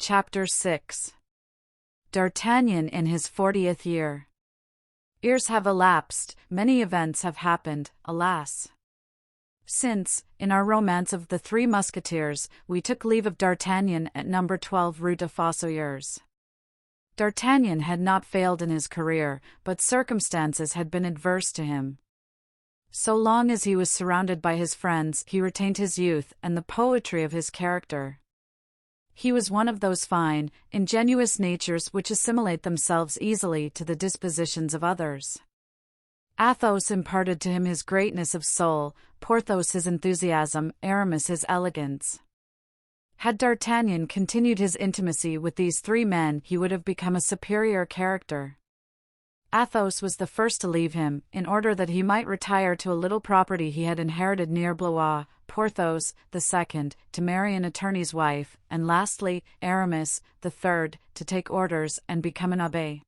Chapter 6. D'Artagnan in his 40th year. Years have elapsed, many events have happened, alas. Since, in our romance of the Three Musketeers, we took leave of D'Artagnan at number 12 Rue de Fossoyeurs. D'Artagnan had not failed in his career, but circumstances had been adverse to him. So long as he was surrounded by his friends, he retained his youth and the poetry of his character. He was one of those fine, ingenuous natures which assimilate themselves easily to the dispositions of others. Athos imparted to him his greatness of soul, Porthos his enthusiasm, Aramis his elegance. Had D'Artagnan continued his intimacy with these three men, he would have become a superior character. Athos was the first to leave him, in order that he might retire to a little property he had inherited near Blois, Porthos, the second, to marry an attorney's wife, and lastly, Aramis, the third, to take orders and become an abbé.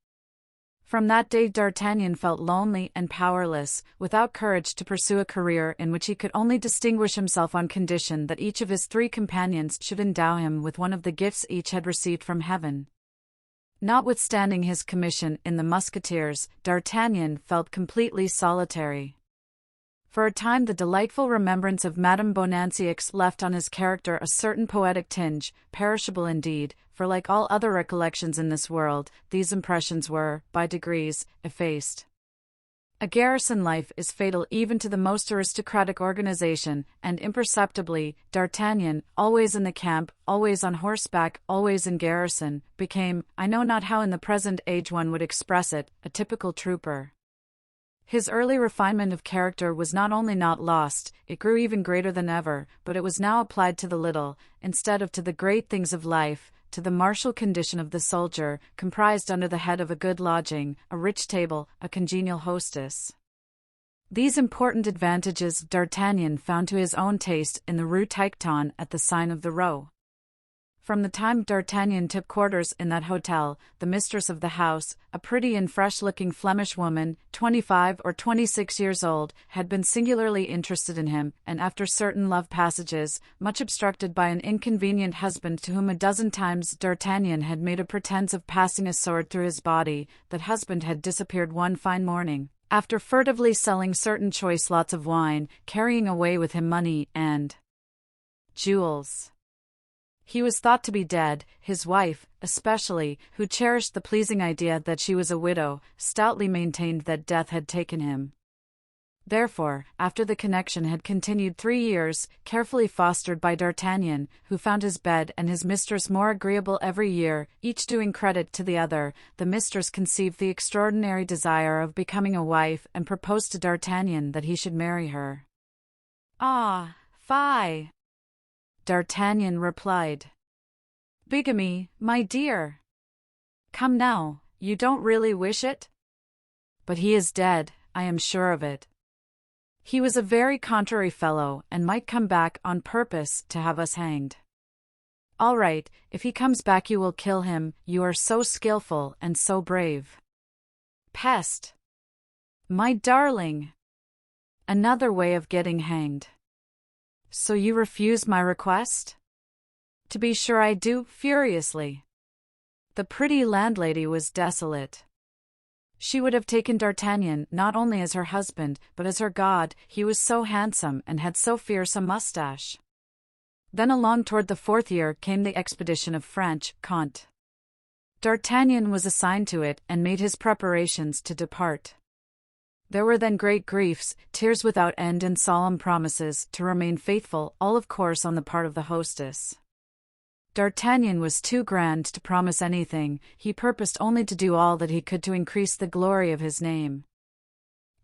From that day D'Artagnan felt lonely and powerless, without courage to pursue a career in which he could only distinguish himself on condition that each of his three companions should endow him with one of the gifts each had received from heaven. Notwithstanding his commission in the Musketeers, D'Artagnan felt completely solitary. For a time the delightful remembrance of Madame Bonancieux left on his character a certain poetic tinge, perishable indeed, for like all other recollections in this world, these impressions were, by degrees, effaced. A garrison life is fatal even to the most aristocratic organization, and imperceptibly, D'Artagnan, always in the camp, always on horseback, always in garrison, became, I know not how in the present age one would express it, a typical trooper. His early refinement of character was not only not lost, it grew even greater than ever, but it was now applied to the little, instead of to the great things of life, to the martial condition of the soldier, comprised under the head of a good lodging, a rich table, a congenial hostess. These important advantages D'Artagnan found to his own taste in the Rue Tiquetonne at the sign of the Roe. From the time D'Artagnan took quarters in that hotel, the mistress of the house, a pretty and fresh-looking Flemish woman, 25 or 26 years old, had been singularly interested in him, and after certain love passages, much obstructed by an inconvenient husband to whom a dozen times D'Artagnan had made a pretence of passing a sword through his body, that husband had disappeared one fine morning, after furtively selling certain choice lots of wine, carrying away with him money and jewels. He was thought to be dead. His wife, especially, who cherished the pleasing idea that she was a widow, stoutly maintained that death had taken him. Therefore, after the connection had continued 3 years, carefully fostered by D'Artagnan, who found his bed and his mistress more agreeable every year, each doing credit to the other, the mistress conceived the extraordinary desire of becoming a wife and proposed to D'Artagnan that he should marry her. "Ah, fie!" D'Artagnan replied. "Bigamy, my dear! Come now, you don't really wish it?" "But he is dead, I am sure of it. He was a very contrary fellow, and might come back on purpose to have us hanged." "All right, if he comes back you will kill him, you are so skillful and so brave." "Peste! My darling! Another way of getting hanged. So you refuse my request?" "To be sure I do," furiously. The pretty landlady was desolate. She would have taken D'Artagnan not only as her husband, but as her god, he was so handsome and had so fierce a moustache. Then along toward the 4th year came the expedition of Franche-Comté. D'Artagnan was assigned to it and made his preparations to depart. There were then great griefs, tears without end and solemn promises to remain faithful, all of course on the part of the hostess. D'Artagnan was too grand to promise anything, he purposed only to do all that he could to increase the glory of his name.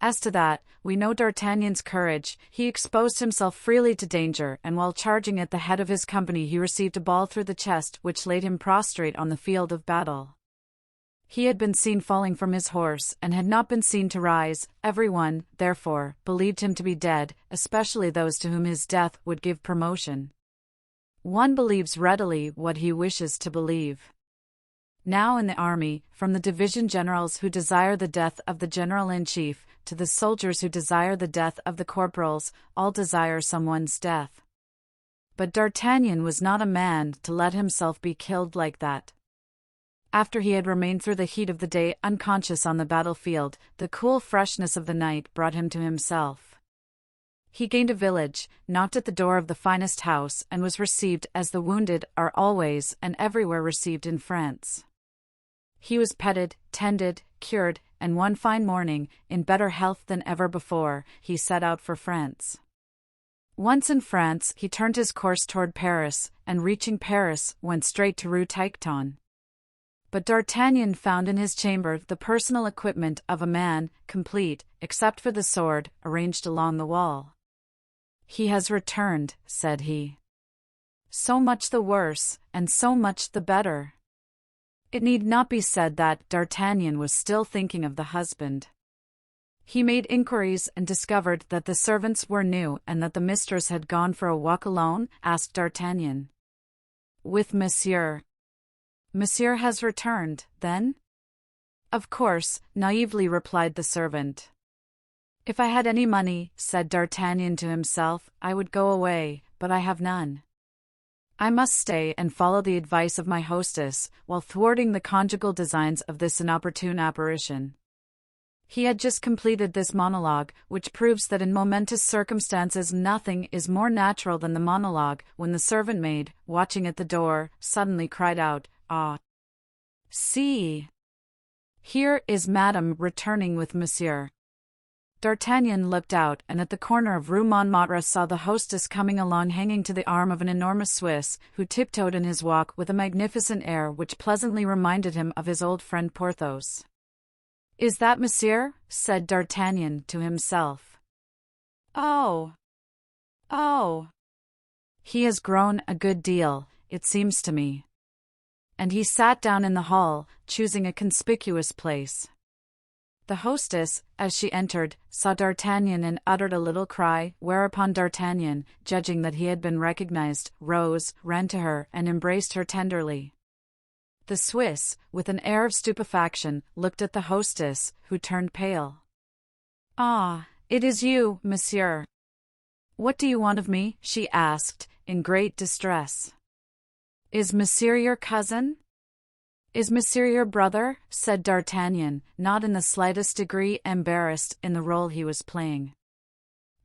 As to that, we know D'Artagnan's courage. He exposed himself freely to danger, and while charging at the head of his company he received a ball through the chest which laid him prostrate on the field of battle. He had been seen falling from his horse, and had not been seen to rise. Everyone, therefore, believed him to be dead, especially those to whom his death would give promotion. One believes readily what he wishes to believe. Now in the army, from the division generals who desire the death of the general-in-chief, to the soldiers who desire the death of the corporals, all desire someone's death. But D'Artagnan was not a man to let himself be killed like that. After he had remained through the heat of the day unconscious on the battlefield, the cool freshness of the night brought him to himself. He gained a village, knocked at the door of the finest house, and was received as the wounded are always and everywhere received in France. He was petted, tended, cured, and one fine morning, in better health than ever before, he set out for France. Once in France, he turned his course toward Paris, and reaching Paris, went straight to Rue Tiquetonne. But D'Artagnan found in his chamber the personal equipment of a man, complete, except for the sword, arranged along the wall. "He has returned," said he. "So much the worse, and so much the better." It need not be said that D'Artagnan was still thinking of the husband. He made inquiries and discovered that the servants were new and that the mistress had gone for a walk alone. Asked D'Artagnan. "With Monsieur." "Monsieur has returned, then?" "Of course," naively replied the servant. "If I had any money," said D'Artagnan to himself, "I would go away, but I have none. I must stay and follow the advice of my hostess, while thwarting the conjugal designs of this inopportune apparition." He had just completed this monologue, which proves that in momentous circumstances nothing is more natural than the monologue, when the servant-maid, watching at the door, suddenly cried out, "Ah! See! Here is Madame returning with Monsieur." D'Artagnan looked out and at the corner of Rue Montmartre saw the hostess coming along hanging to the arm of an enormous Swiss, who tiptoed in his walk with a magnificent air which pleasantly reminded him of his old friend Porthos. "Is that Monsieur?" said D'Artagnan to himself. Oh! He has grown a good deal, it seems to me." And he sat down in the hall, choosing a conspicuous place. The hostess, as she entered, saw D'Artagnan and uttered a little cry, whereupon D'Artagnan, judging that he had been recognized, rose, ran to her, and embraced her tenderly. The Swiss, with an air of stupefaction, looked at the hostess, who turned pale. "Ah, it is you, Monsieur. What do you want of me?" she asked, in great distress. "Is Monsieur your cousin?" "Is Monsieur your brother?" said D'Artagnan, not in the slightest degree embarrassed in the role he was playing.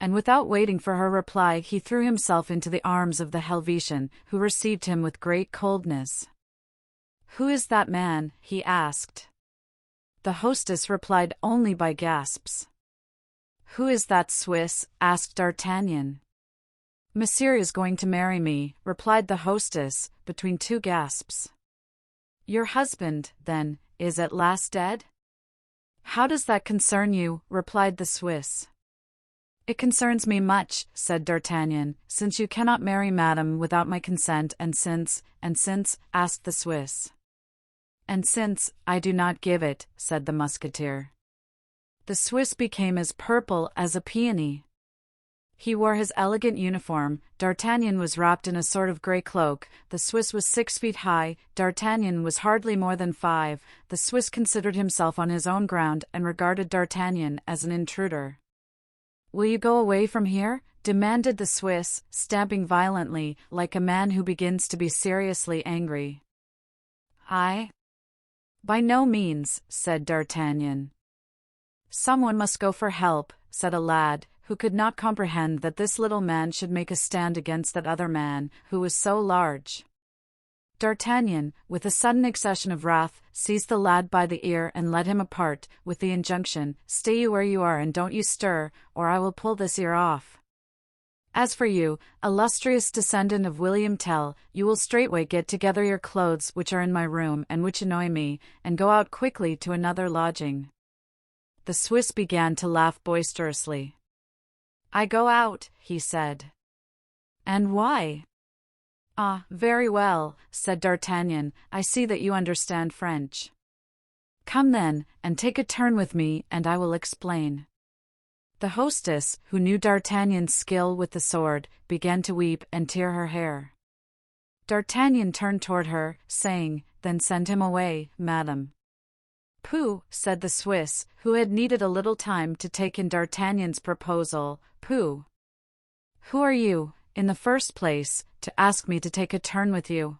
And without waiting for her reply he threw himself into the arms of the Helvetian, who received him with great coldness. "Who is that man?" he asked. The hostess replied only by gasps. "Who is that Swiss?" asked D'Artagnan. "Monsieur is going to marry me," replied the hostess, between two gasps. "Your husband, then, is at last dead?" "How does that concern you?" replied the Swiss. "It concerns me much," said D'Artagnan, "since you cannot marry Madame without my consent, and since, asked the Swiss. "And since I do not give it," said the Musketeer. The Swiss became as purple as a peony. He wore his elegant uniform. D'Artagnan was wrapped in a sort of grey cloak. The Swiss was 6 feet high. D'Artagnan was hardly more than 5. The Swiss considered himself on his own ground and regarded D'Artagnan as an intruder. "Will you go away from here?" demanded the Swiss, stamping violently, like a man who begins to be seriously angry. "I? By no means," said D'Artagnan. "Someone must go for help," said a lad, who could not comprehend that this little man should make a stand against that other man, who was so large. D'Artagnan, with a sudden accession of wrath, seized the lad by the ear and led him apart, with the injunction, "Stay you where you are and don't you stir, or I will pull this ear off. As for you, illustrious descendant of William Tell, you will straightway get together your clothes which are in my room and which annoy me, and go out quickly to another lodging." The Swiss began to laugh boisterously. "I go out," he said. "And why?" "Ah, very well," said D'Artagnan, "I see that you understand French. Come then, and take a turn with me, and I will explain." The hostess, who knew D'Artagnan's skill with the sword, began to weep and tear her hair. D'Artagnan turned toward her, saying, "Then send him away, madame." "Pooh," said the Swiss, who had needed a little time to take in D'Artagnan's proposal, "pooh. Who are you, in the first place, to ask me to take a turn with you?"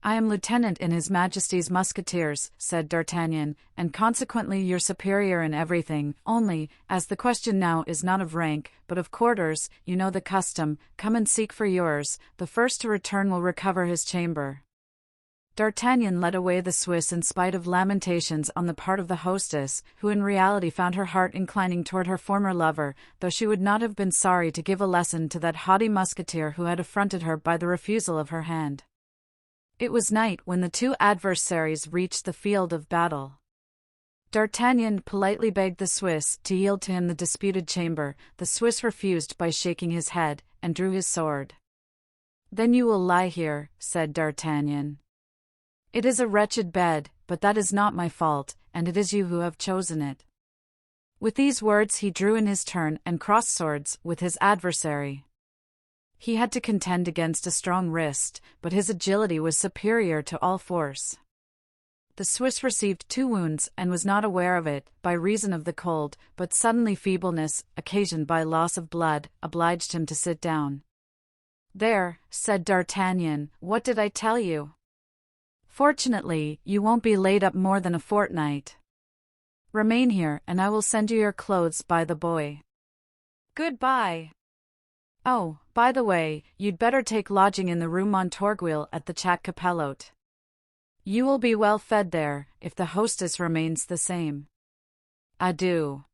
"I am lieutenant in His Majesty's Musketeers," said D'Artagnan, "and consequently your superior in everything, only, as the question now is not of rank, but of quarters, you know the custom, come and seek for yours, the first to return will recover his chamber." D'Artagnan led away the Swiss in spite of lamentations on the part of the hostess, who in reality found her heart inclining toward her former lover, though she would not have been sorry to give a lesson to that haughty musketeer who had affronted her by the refusal of her hand. It was night when the two adversaries reached the field of battle. D'Artagnan politely begged the Swiss to yield to him the disputed chamber. The Swiss refused by shaking his head, and drew his sword. "Then you will lie here," said D'Artagnan. "It is a wretched bed, but that is not my fault, and it is you who have chosen it." With these words he drew in his turn and crossed swords with his adversary. He had to contend against a strong wrist, but his agility was superior to all force. The Swiss received 2 wounds and was not aware of it, by reason of the cold, but suddenly feebleness, occasioned by loss of blood, obliged him to sit down. "There," said D'Artagnan, "what did I tell you? Fortunately, you won't be laid up more than a fortnight. Remain here, and I will send you your clothes by the boy. Goodbye. Oh, by the way, you'd better take lodging in the Rue Montorgueil at the Chat Capelote. You will be well fed there, if the hostess remains the same. Adieu."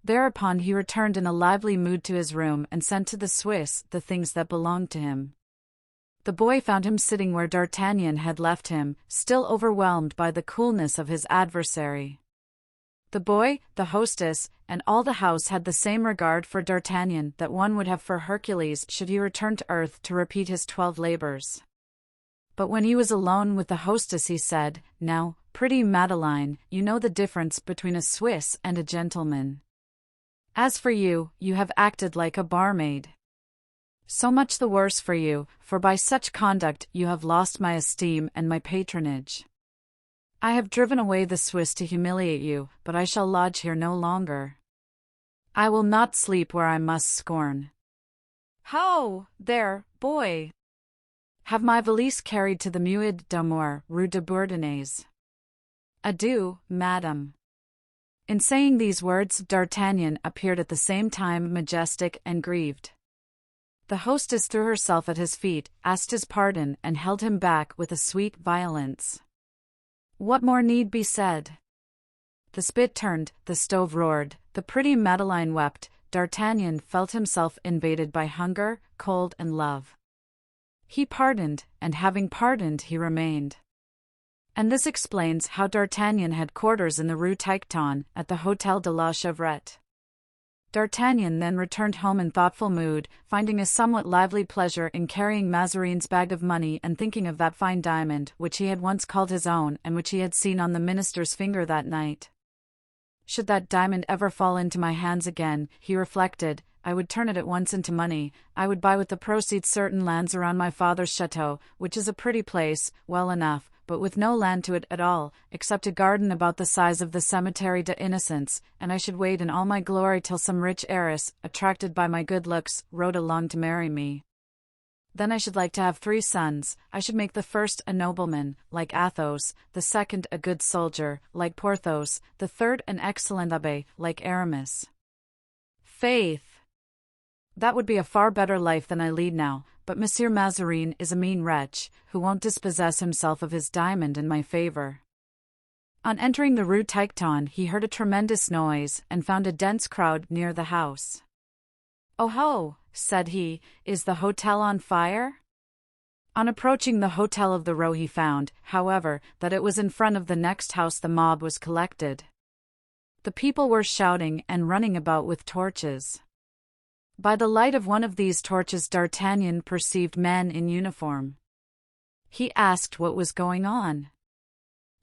Thereupon he returned in a lively mood to his room and sent to the Swiss the things that belonged to him. The boy found him sitting where D'Artagnan had left him, still overwhelmed by the coolness of his adversary. The boy, the hostess, and all the house had the same regard for D'Artagnan that one would have for Hercules should he return to earth to repeat his 12 labors. But when he was alone with the hostess he said, "Now, pretty Madeleine, you know the difference between a Swiss and a gentleman. As for you, you have acted like a barmaid. So much the worse for you, for by such conduct you have lost my esteem and my patronage. I have driven away the Swiss to humiliate you, but I shall lodge here no longer. I will not sleep where I must scorn. Ho, there, boy! Have my valise carried to the Muid d'Amour, Rue de Bourdonnais. Adieu, madame." In saying these words, D'Artagnan appeared at the same time majestic and grieved. The hostess threw herself at his feet, asked his pardon, and held him back with a sweet violence. What more need be said? The spit turned, the stove roared, the pretty Madeleine wept, D'Artagnan felt himself invaded by hunger, cold and love. He pardoned, and having pardoned he remained. And this explains how D'Artagnan had quarters in the Rue Tiquetonne, at the Hôtel de la Chevrette. D'Artagnan then returned home in thoughtful mood, finding a somewhat lively pleasure in carrying Mazarin's bag of money and thinking of that fine diamond which he had once called his own and which he had seen on the minister's finger that night. Should that diamond ever fall into my hands again, he reflected, I would turn it at once into money. I would buy with the proceeds certain lands around my father's chateau, which is a pretty place, well enough, but with no land to it at all, except a garden about the size of the Cemetery des Innocents, and I should wait in all my glory till some rich heiress, attracted by my good looks, rode along to marry me. Then I should like to have 3 sons. I should make the first a nobleman, like Athos, the second a good soldier, like Porthos, the third an excellent abbé, like Aramis. Faith! That would be a far better life than I lead now, but Monsieur Mazarin is a mean wretch, who won't dispossess himself of his diamond in my favor. On entering the Rue Tiquetonne he heard a tremendous noise, and found a dense crowd near the house. "Oh ho!" said he, "is the hotel on fire?" On approaching the Hotel of the Row he found, however, that it was in front of the next house the mob was collected. The people were shouting and running about with torches. By the light of one of these torches D'Artagnan perceived men in uniform. He asked what was going on.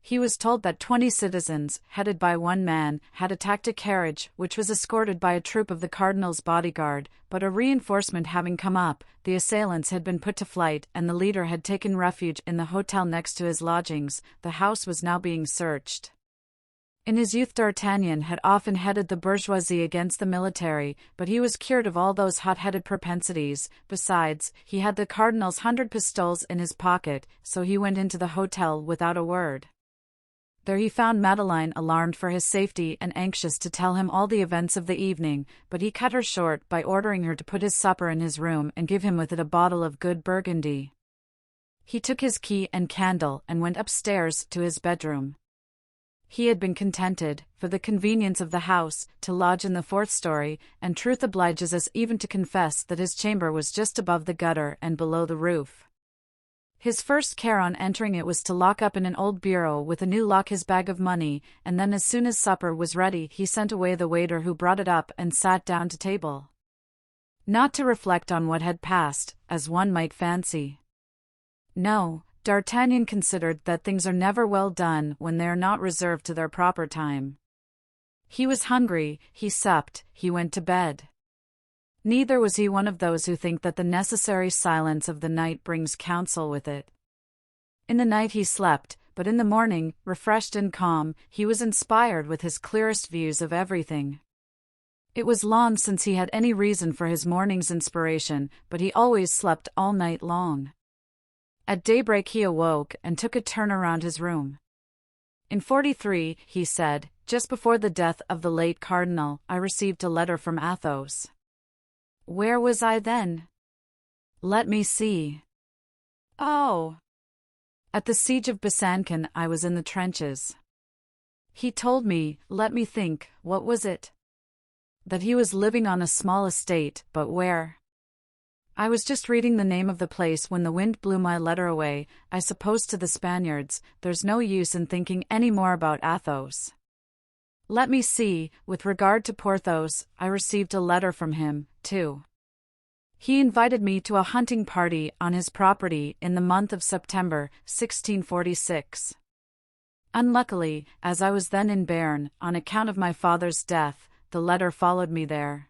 He was told that 20 citizens, headed by one man, had attacked a carriage which was escorted by a troop of the cardinal's bodyguard, but a reinforcement having come up, the assailants had been put to flight and the leader had taken refuge in the hotel next to his lodgings. The house was now being searched. In his youth D'Artagnan had often headed the bourgeoisie against the military, but he was cured of all those hot-headed propensities. Besides, he had the cardinal's 100 pistoles in his pocket, so he went into the hotel without a word. There he found Madeleine alarmed for his safety and anxious to tell him all the events of the evening, but he cut her short by ordering her to put his supper in his room and give him with it a bottle of good Burgundy. He took his key and candle and went upstairs to his bedroom. He had been contented, for the convenience of the house, to lodge in the 4th story, and truth obliges us even to confess that his chamber was just above the gutter and below the roof. His first care on entering it was to lock up in an old bureau with a new lock his bag of money, and then as soon as supper was ready he sent away the waiter who brought it up and sat down to table. Not to reflect on what had passed, as one might fancy. No, D'Artagnan considered that things are never well done when they are not reserved to their proper time. He was hungry, he supped, he went to bed. Neither was he one of those who think that the necessary silence of the night brings counsel with it. In the night he slept, but in the morning, refreshed and calm, he was inspired with his clearest views of everything. It was long since he had any reason for his morning's inspiration, but he always slept all night long. At daybreak he awoke and took a turn around his room. In 43, he said, just before the death of the late cardinal, I received a letter from Athos. Where was I then? Let me see. Oh! At the siege of Besancon I was in the trenches. He told me, let me think, what was it? That he was living on a small estate, but where? I was just reading the name of the place when the wind blew my letter away. I suppose to the Spaniards. There's no use in thinking any more about Athos. Let me see, with regard to Porthos, I received a letter from him, too. He invited me to a hunting party on his property in the month of September, 1646. Unluckily, as I was then in Béarn, on account of my father's death, the letter followed me there.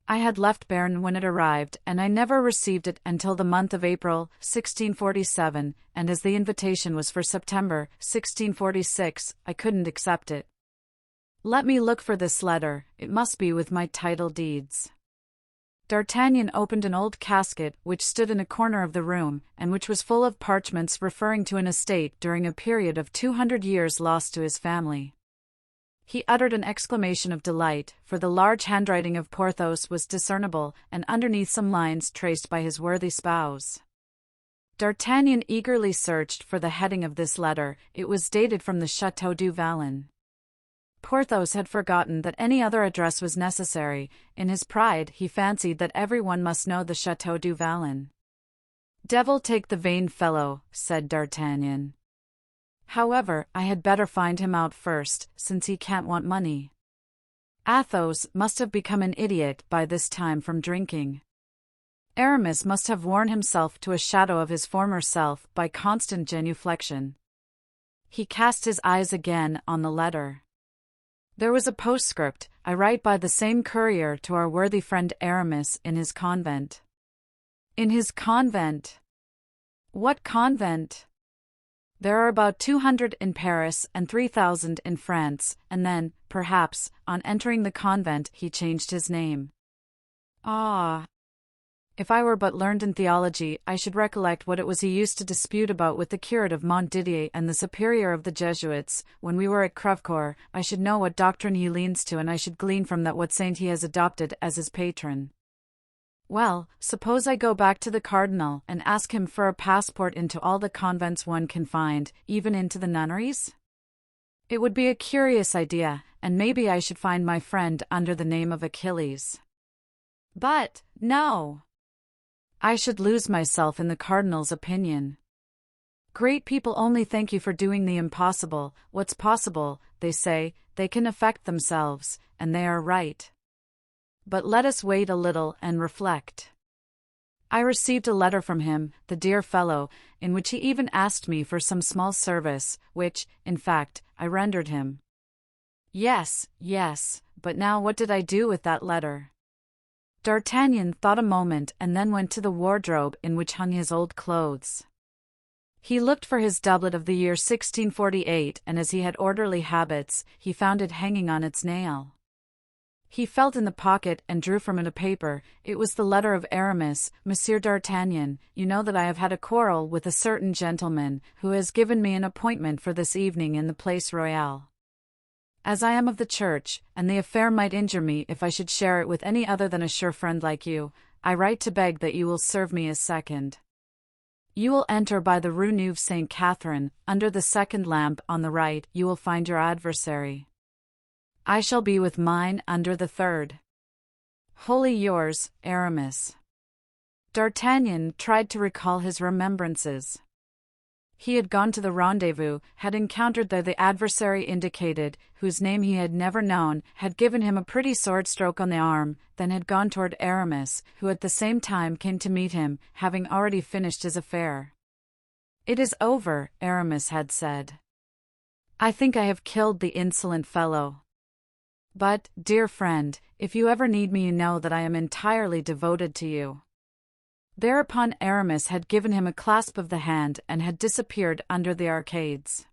I had left Béarn when it arrived, and I never received it until the month of April, 1647, and as the invitation was for September, 1646, I couldn't accept it. Let me look for this letter, it must be with my title deeds. D'Artagnan opened an old casket which stood in a corner of the room, and which was full of parchments referring to an estate during a period of 200 years lost to his family. He uttered an exclamation of delight, for the large handwriting of Porthos was discernible, and underneath some lines traced by his worthy spouse. D'Artagnan eagerly searched for the heading of this letter. It was dated from the Château du Vallon. Porthos had forgotten that any other address was necessary. In his pride he fancied that everyone must know the Château du Vallon. "Devil take the vain fellow," said D'Artagnan. "However, I had better find him out first, since he can't want money. Athos must have become an idiot by this time from drinking. Aramis must have worn himself to a shadow of his former self by constant genuflection." He cast his eyes again on the letter. There was a postscript, "I write by the same courier to our worthy friend Aramis in his convent." In his convent? What convent? There are about 200 in Paris and 3,000 in France, and then, perhaps, on entering the convent he changed his name. Ah! If I were but learned in theology, I should recollect what it was he used to dispute about with the curate of Montdidier and the superior of the Jesuits. When we were at Crevecoeur, I should know what doctrine he leans to, and I should glean from that what saint he has adopted as his patron. Well, suppose I go back to the cardinal and ask him for a passport into all the convents one can find, even into the nunneries? It would be a curious idea, and maybe I should find my friend under the name of Achilles. But, no! I should lose myself in the cardinal's opinion. Great people only thank you for doing the impossible. What's possible, they say, they can effect themselves, and they are right. But let us wait a little and reflect. I received a letter from him, the dear fellow, in which he even asked me for some small service, which, in fact, I rendered him. Yes, but now what did I do with that letter? D'Artagnan thought a moment and then went to the wardrobe in which hung his old clothes. He looked for his doublet of the year 1648, and as he had orderly habits, he found it hanging on its nail. He felt in the pocket and drew from it a paper. It was the letter of Aramis. Monsieur d'Artagnan, you know that I have had a quarrel with a certain gentleman, who has given me an appointment for this evening in the Place Royale. As I am of the church, and the affair might injure me if I should share it with any other than a sure friend like you, I write to beg that you will serve me as second. You will enter by the Rue Neuve Sainte Catherine. Under the second lamp on the right you will find your adversary. I shall be with mine under the third. Wholly yours, Aramis. D'Artagnan tried to recall his remembrances. He had gone to the rendezvous, had encountered there the adversary indicated, whose name he had never known, had given him a pretty sword stroke on the arm, then had gone toward Aramis, who at the same time came to meet him, having already finished his affair. "It is over," Aramis had said. "I think I have killed the insolent fellow. But, dear friend, if you ever need me, you know that I am entirely devoted to you." Thereupon Aramis had given him a clasp of the hand and had disappeared under the arcades.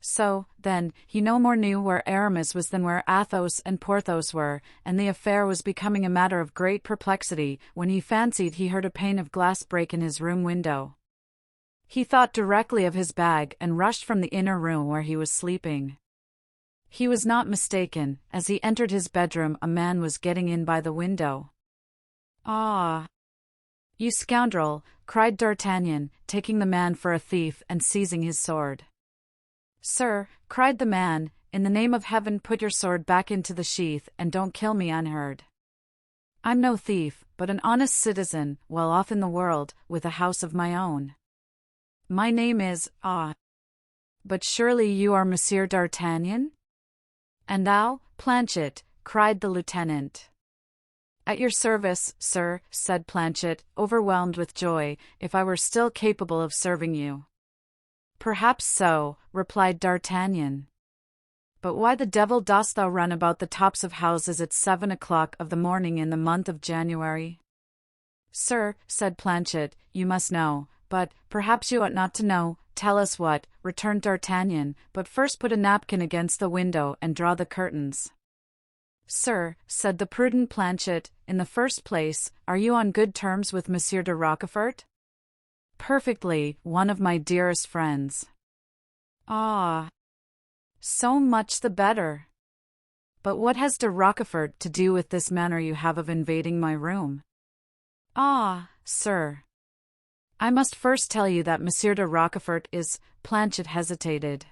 So, then, he no more knew where Aramis was than where Athos and Porthos were, and the affair was becoming a matter of great perplexity when he fancied he heard a pane of glass break in his room window. He thought directly of his bag and rushed from the inner room where he was sleeping. He was not mistaken. As he entered his bedroom, a man was getting in by the window. "Ah! You scoundrel!" cried D'Artagnan, taking the man for a thief and seizing his sword. "Sir," cried the man, "in the name of heaven put your sword back into the sheath and don't kill me unheard. I'm no thief, but an honest citizen, well off in the world, with a house of my own. My name is, But surely you are Monsieur d'Artagnan?" "And thou, Planchet?" cried the lieutenant. "At your service, sir," said Planchet, overwhelmed with joy, "if I were still capable of serving you." "Perhaps so," replied D'Artagnan. "But why the devil dost thou run about the tops of houses at 7 o'clock of the morning in the month of January?" "Sir," said Planchet, "you must know, but perhaps you ought not to know." "Tell us what," returned D'Artagnan, "but first put a napkin against the window and draw the curtains." "Sir," said the prudent Planchet, "in the first place, are you on good terms with Monsieur de Rochefort?" "Perfectly, one of my dearest friends." "Ah! So much the better. But what has de Rochefort to do with this manner you have of invading my room?" "Ah, sir! I must first tell you that Monsieur de Rochefort is—" Planchet hesitated.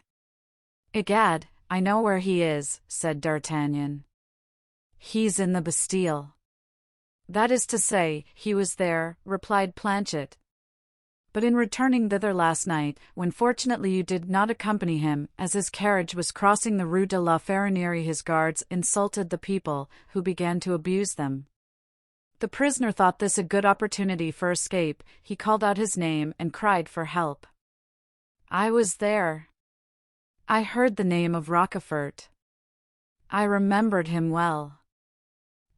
"Egad, I know where he is," said D'Artagnan. "He's in the Bastille." "That is to say, he was there," replied Planchet. "But in returning thither last night, when fortunately you did not accompany him, as his carriage was crossing the Rue de la Ferronnerie, his guards insulted the people, who began to abuse them. The prisoner thought this a good opportunity for escape. He called out his name and cried for help. I was there. I heard the name of Rochefort. I remembered him well.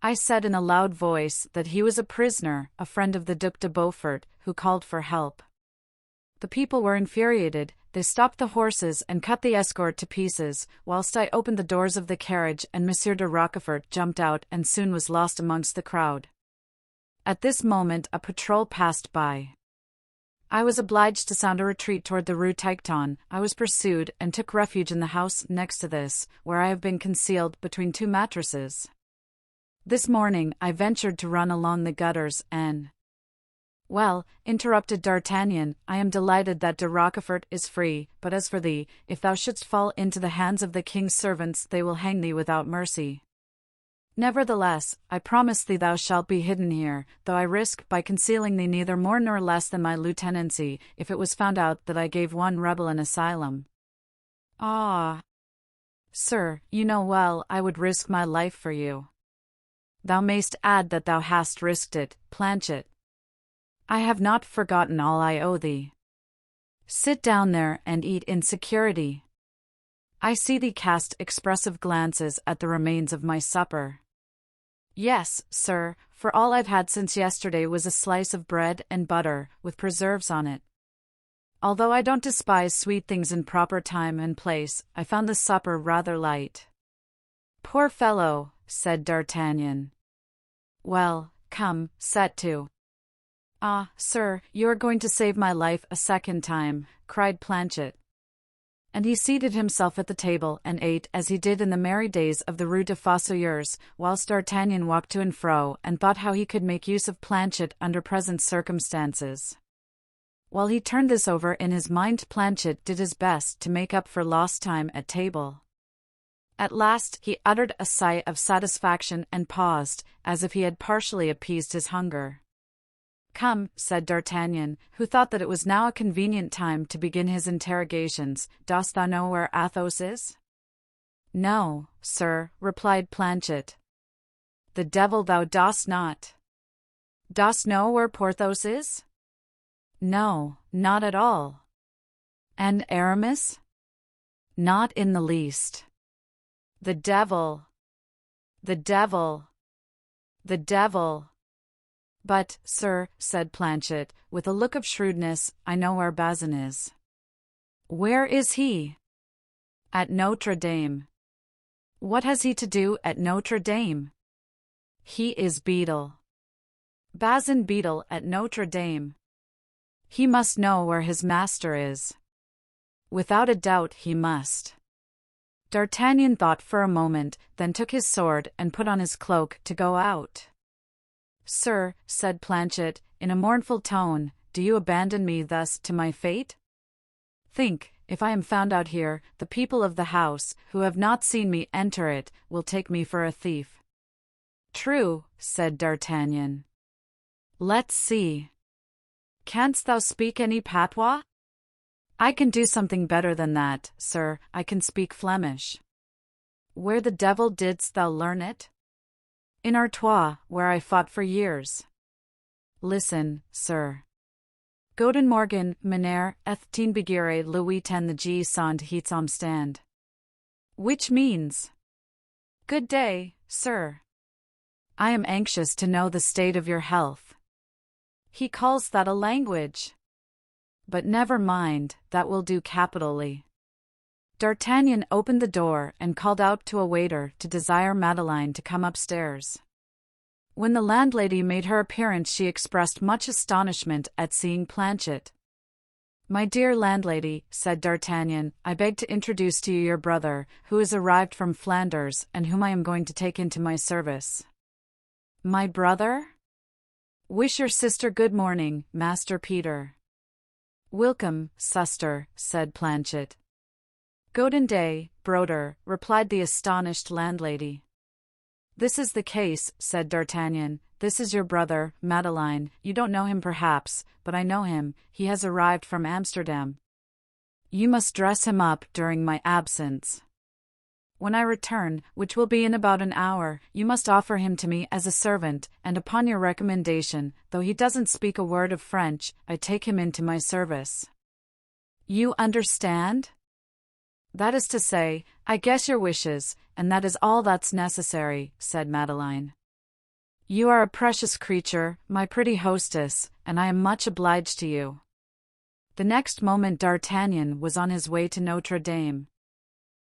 I said in a loud voice that he was a prisoner, a friend of the Duc de Beaufort, who called for help. The people were infuriated. They stopped the horses and cut the escort to pieces, whilst I opened the doors of the carriage and Monsieur de Rochefort jumped out and soon was lost amongst the crowd. At this moment a patrol passed by. I was obliged to sound a retreat toward the Rue Tiquetonne. I was pursued and took refuge in the house next to this, where I have been concealed between two mattresses. This morning I ventured to run along the gutters and—" "Well," interrupted D'Artagnan, "I am delighted that de Rochefort is free, but as for thee, if thou shouldst fall into the hands of the king's servants, they will hang thee without mercy. Nevertheless, I promise thee thou shalt be hidden here, though I risk by concealing thee neither more nor less than my lieutenancy, if it was found out that I gave one rebel an asylum." "Ah! Sir, you know well I would risk my life for you." "Thou mayst add that thou hast risked it, Planchet. I have not forgotten all I owe thee. Sit down there and eat in security. I see thee cast expressive glances at the remains of my supper." "Yes, sir, for all I've had since yesterday was a slice of bread and butter, with preserves on it." Although I don't despise sweet things in proper time and place, I found the supper rather light. Poor fellow, said D'Artagnan. Well, come, set to. Ah, sir, you are going to save my life a second time, cried Planchet. And he seated himself at the table and ate as he did in the merry days of the Rue des Fossoyeurs, whilst D'Artagnan walked to and fro and thought how he could make use of Planchet under present circumstances. While he turned this over in his mind, Planchet did his best to make up for lost time at table. At last he uttered a sigh of satisfaction and paused, as if he had partially appeased his hunger. Come, said D'Artagnan, who thought that it was now a convenient time to begin his interrogations, dost thou know where Athos is? No, sir, replied Planchet. The devil thou dost not. Dost know where Porthos is? No, not at all. And Aramis? Not in the least. The devil! The devil! The devil! But, sir, said Planchet, with a look of shrewdness, I know where Bazin is. Where is he? At Notre Dame. What has he to do at Notre Dame? He is beadle. Bazin beadle at Notre Dame. He must know where his master is. Without a doubt he must. D'Artagnan thought for a moment, then took his sword and put on his cloak to go out. Sir, said Planchet, in a mournful tone, do you abandon me thus to my fate? Think, if I am found out here, the people of the house, who have not seen me enter it, will take me for a thief. True, said D'Artagnan. Let's see. Canst thou speak any patois? I can do something better than that, sir, I can speak Flemish. Where the devil didst thou learn it? In Artois, where I fought for years. Listen, sir. Goeden morgen, meneer, het tien begere Louis ten the G sond heats omstand. Which means, good day, sir. I am anxious to know the state of your health. He calls that a language. But never mind, that will do capitally. D'Artagnan opened the door and called out to a waiter to desire Madeleine to come upstairs. When the landlady made her appearance, she expressed much astonishment at seeing Planchet. My dear landlady, said D'Artagnan, I beg to introduce to you your brother, who is arrived from Flanders and whom I am going to take into my service. My brother? Wish your sister good morning, Master Peter. Welcome, suster, said Planchet. Goeden day, broder, replied the astonished landlady. This is the case, said D'Artagnan. This is your brother, Madeleine. You don't know him perhaps, but I know him. He has arrived from Amsterdam. You must dress him up during my absence. When I return, which will be in about an hour, you must offer him to me as a servant, and upon your recommendation, though he doesn't speak a word of French, I take him into my service. You understand? That is to say, I guess your wishes, and that is all that's necessary, said Madeleine. You are a precious creature, my pretty hostess, and I am much obliged to you. The next moment D'Artagnan was on his way to Notre Dame.